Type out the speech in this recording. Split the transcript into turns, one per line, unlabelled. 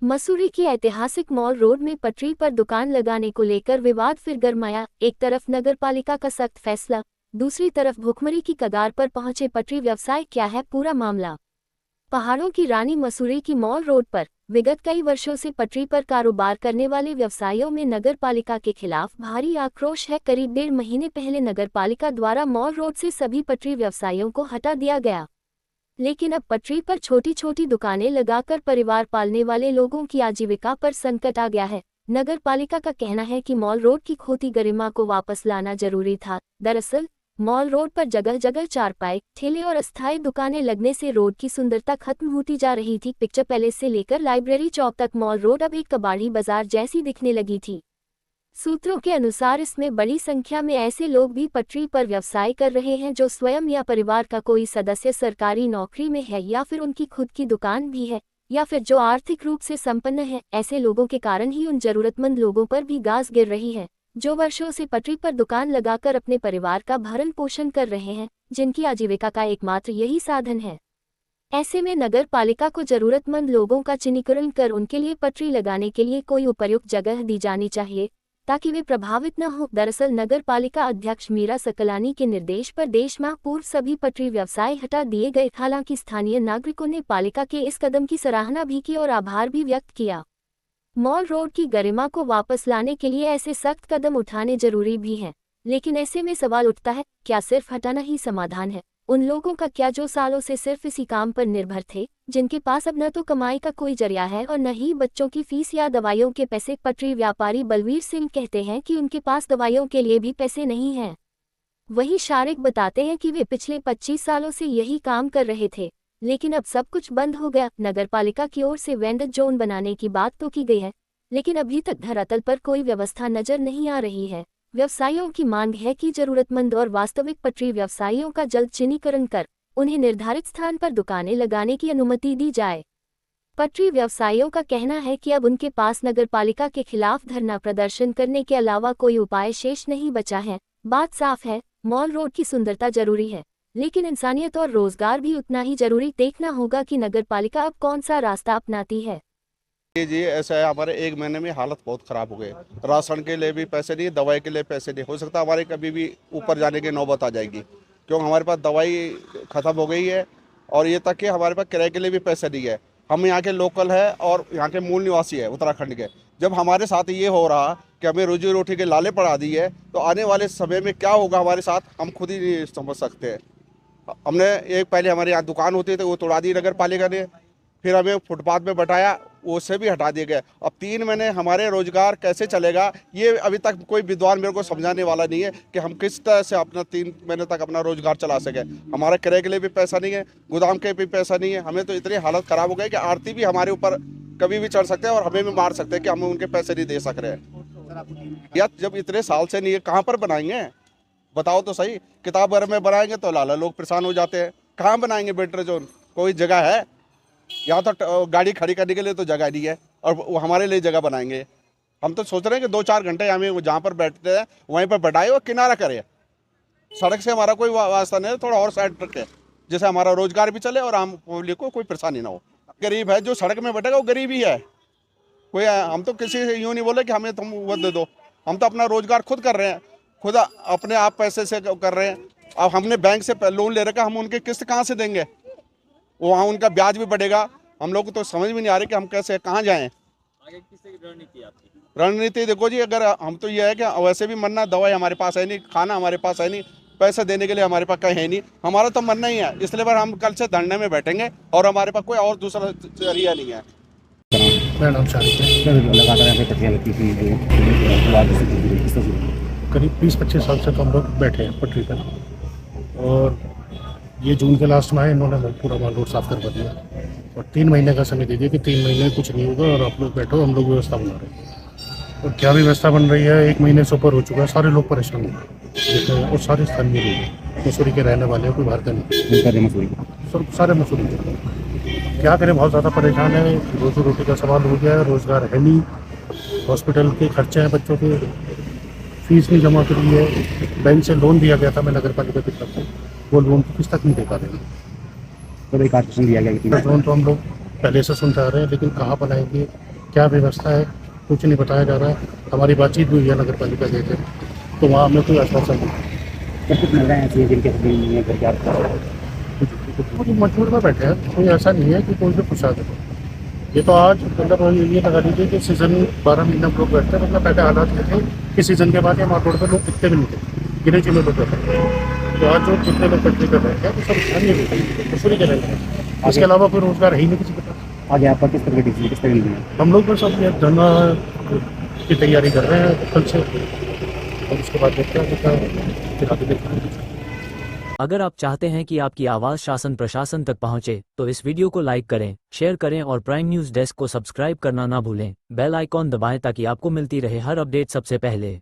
मसूरी की ऐतिहासिक mall road में पटरी पर दुकान लगाने को लेकर विवाद फिर गरमाया। एक तरफ नगरपालिका का सख्त फैसला, दूसरी तरफ भुखमरी की कगार पर पहुंचे पटरी व्यवसाय। क्या है पूरा मामला? पहाड़ों की रानी मसूरी की मॉल रोड पर विगत कई वर्षों से पटरी पर कारोबार करने वाले व्यवसायियों में नगरपालिका के खिलाफ भारी आक्रोश है। करीब 1.5 महीने पहले नगरपालिका द्वारा मॉल रोड से सभी पटरी व्यवसायियों को हटा दिया गया, लेकिन अब पटरी पर छोटी छोटी दुकानें लगाकर परिवार पालने वाले लोगों की आजीविका पर संकट आ गया है। नगरपालिका का कहना है कि मॉल रोड की खोती गरिमा को वापस लाना जरूरी था। दरअसल मॉल रोड पर जगह जगह चारपाई, ठेले और अस्थायी दुकानें लगने से रोड की सुंदरता खत्म होती जा रही थी। पिक्चर पैलेस से लेकर लाइब्रेरी चौक तक मॉल रोड अब एक कबाड़ी बाजार जैसी दिखने लगी थी। सूत्रों के अनुसार इसमें बड़ी संख्या में ऐसे लोग भी पटरी पर व्यवसाय कर रहे हैं जो स्वयं या परिवार का कोई सदस्य सरकारी नौकरी में है, या फिर उनकी खुद की दुकान भी है, या फिर जो आर्थिक रूप से संपन्न है। ऐसे लोगों के कारण ही उन जरूरतमंद लोगों पर भी गाज गिर रही है जो वर्षों से पटरी पर दुकान लगाकर अपने परिवार का भरण पोषण कर रहे हैं, जिनकी आजीविका का एकमात्र यही साधन है। ऐसे में नगर पालिका को जरूरतमंद लोगों का चिन्हीकरण कर उनके लिए पटरी लगाने के लिए कोई उपयुक्त जगह दी जानी चाहिए ताकि वे प्रभावित न हो। दरअसल नगर पालिका अध्यक्ष मीरा सकलानी के निर्देश पर देश माह पूर्व सभी पटरी व्यवसाय हटा दिए गए। हालांकि स्थानीय नागरिकों ने पालिका के इस कदम की सराहना भी की और आभार भी व्यक्त किया। मॉल रोड की गरिमा को वापस लाने के लिए ऐसे सख्त कदम उठाने जरूरी भी हैं, लेकिन ऐसे में सवाल उठता है, क्या सिर्फ हटाना ही समाधान है? उन लोगों का क्या जो सालों से सिर्फ इसी काम पर निर्भर थे, जिनके पास अब न तो कमाई का कोई जरिया है और न ही बच्चों की फीस या दवाइयों के पैसे? पटरी व्यापारी बलवीर सिंह कहते हैं कि उनके पास दवाइयों के लिए भी पैसे नहीं हैं। वहीं शारिक बताते हैं कि वे पिछले 25 सालों से यही काम कर रहे थे, लेकिन अब सब कुछ बंद हो गया। नगरपालिका की ओर से वेंडर जोन बनाने की बात तो की गई है, लेकिन अभी तक धरातल पर कोई व्यवस्था नजर नहीं आ रही है। व्यवसायियों की मांग है कि जरूरतमंद और वास्तविक पटरी व्यवसायियों का जल्द चिन्हीकरण कर उन्हें निर्धारित स्थान पर दुकानें लगाने की अनुमति दी जाए। पटरी व्यवसायियों का कहना है कि अब उनके पास नगरपालिका के खिलाफ धरना प्रदर्शन करने के अलावा कोई उपाय शेष नहीं बचा है। बात साफ है, मॉल रोड की सुंदरता जरूरी है, लेकिन इंसानियत और रोजगार भी उतना ही जरूरी। देखना होगा कि नगरपालिका अब कौन सा रास्ता अपनाती है।
जी ऐसा है, हमारे 1 महीने में हालत बहुत ख़राब हो गई। राशन के लिए भी पैसे नहीं, दवाई के लिए पैसे नहीं। हो सकता है हमारे कभी भी ऊपर जाने की नौबत आ जाएगी, क्योंकि हमारे पास दवाई ख़त्म हो गई है और ये तक कि हमारे पास किराए के लिए भी पैसे नहीं है। हम यहाँ के लोकल है और यहाँ के मूल निवासी है उत्तराखंड के। जब हमारे साथ ये हो रहा कि हमें रोजी रोटी के लाले पड़ा दी है, तो आने वाले समय में क्या होगा हमारे साथ, हम खुद ही नहीं समझ सकते हैं। हमने एक पहले हमारे यहाँ दुकान होती थी, वो तोड़ा दी नगर पालिका ने, फिर हमें फुटपाथ में बैठाया, उससे भी हटा दिए गए। अब 3 महीने हमारे रोजगार कैसे चलेगा, ये अभी तक कोई विद्वान मेरे को समझाने वाला नहीं है कि हम किस तरह से अपना 3 महीने तक अपना रोजगार चला सके। हमारा किराए के लिए भी पैसा नहीं है, गोदाम के भी पैसा नहीं है। हमें तो इतनी हालत ख़राब हो गई कि आरती भी हमारे ऊपर कभी भी चढ़ सकते हैं और हमें भी मार सकते हैं कि हम उनके पैसे नहीं दे सक रहे हैं। या जब इतने साल से नहीं है, कहाँ पर बनाएंगे बताओ तो सही। किताब घर में बनाएंगे तो लाला लोग परेशान हो जाते हैं। कहाँ बनाएंगे वेंडर जोन? कोई जगह है? यहाँ तो गाड़ी खड़ी करने के लिए तो जगह नहीं है और वो हमारे लिए जगह बनाएंगे। हम तो सोच रहे हैं कि 2-4 घंटे हमें जहाँ पर बैठते हैं वहीं पर बैठाए और किनारा करें। सड़क से हमारा कोई वास्ता नहीं है, थोड़ा और साइड रखे जैसे हमारा रोजगार भी चले और आम पब्लिक को कोई परेशानी ना हो। गरीब है जो सड़क में बैठेगा वो गरीब ही है। कोई हम तो किसी से यूँ नहीं बोले कि हमें तुम वो दे दो। हम तो अपना रोजगार खुद कर रहे हैं, खुद अपने आप पैसे से कर रहे हैं। अब हमने बैंक से लोन ले रखा, हम उनकी किस्त कहाँ से देंगे? वहाँ उनका ब्याज भी बढ़ेगा। हम लोग को तो समझ भी नहीं आ रही कि हम कैसे कहाँ जाएं।
आगे किस रणनीति आपकी?
रणनीति देखो जी, अगर हम तो ये है कि वैसे भी मरना, दवाई हमारे पास है नहीं, खाना हमारे पास है नहीं, पैसे देने के लिए हमारे पास कहीं है नहीं। हमारा तो मरना ही है, इसलिए पर हम कल से धरने में बैठेंगे और हमारे पास कोई और दूसरा जरिया नहीं है।
मेरा नाम शारिक है। करीब 20-25 साल से तो हम लोग बैठे हैं पटरी पर, और ये जून के लास्ट में आए, इन्होंने पूरा मॉल रोड साफ करवा दिया और 3 महीने का समय दे दिया कि 3 महीने कुछ नहीं होगा और आप लोग बैठो, हम लोग व्यवस्था बना रहे हैं। और क्या व्यवस्था बन रही है, 1 महीने से ऊपर हो चुका है। सारे लोग परेशान हैं और सारे स्थानीय लोग मसूरी के रहने वाले हैं, कोई बाहर का नहीं, सारे मसूरी के। क्या करें, बहुत ज़्यादा परेशान है। रोजी रोटी का सवाल हो गया है, रोज़गार है नहीं, हॉस्पिटल के खर्चे हैं, बच्चों के फीस नहीं जमा करी है। बैंक से लोन दिया गया था, मैं नगर पालिका की तरफ से, वो लोन की किस्त तक नहीं दे पा रहे हैं।
तो एक आश्वासन दिया गया कि
लोन तो हम लोग पहले से सुनते आ रहे हैं, लेकिन कहाँ बनाएंगे, क्या व्यवस्था है कुछ नहीं बताया जा रहा है। हमारी बातचीत भी हुई है नगर पालिका गए थे, तो वहाँ हमें कोई आश्वासन नहीं।
कुछ महिलाएं ऐसी हैं जिनके हस्बैंड नहीं है घर के आप
कुछ मजबूर में बैठे हैं, कोई ऐसा नहीं है कि कोई भी खुशा दे। ये तो आज मतलब ये लगा लीजिए कि सीज़न 12 महीने हम लोग बैठते हैं, मतलब पहले हालात ये थे कि सीज़न के बाद यहाँ रोड पर लोग दिखते भी नहीं थे, गिने चुने लोग रहते थे। तो आज जो जितने लोग पटरी पर बैठे हैं वो सब स्थानीय लोग हैं, दूसरी जगह हैं। इसके अलावा कोई रोजगार है ही नहीं किसी के पास।
आगे आपका किस तरह की डिसीजन किस तरह की है?
हम लोग बस अपने धरना की तैयारी कर रहे हैं कल से, और उसके बाद देखते हैं फिर आगे देखते हैं।
अगर आप चाहते हैं कि आपकी आवाज़ शासन प्रशासन तक पहुंचे, तो इस वीडियो को लाइक करें, शेयर करें और प्राइम न्यूज़ डेस्क को सब्सक्राइब करना ना भूलें। बेल आइकॉन दबाएं ताकि आपको मिलती रहे हर अपडेट सबसे पहले।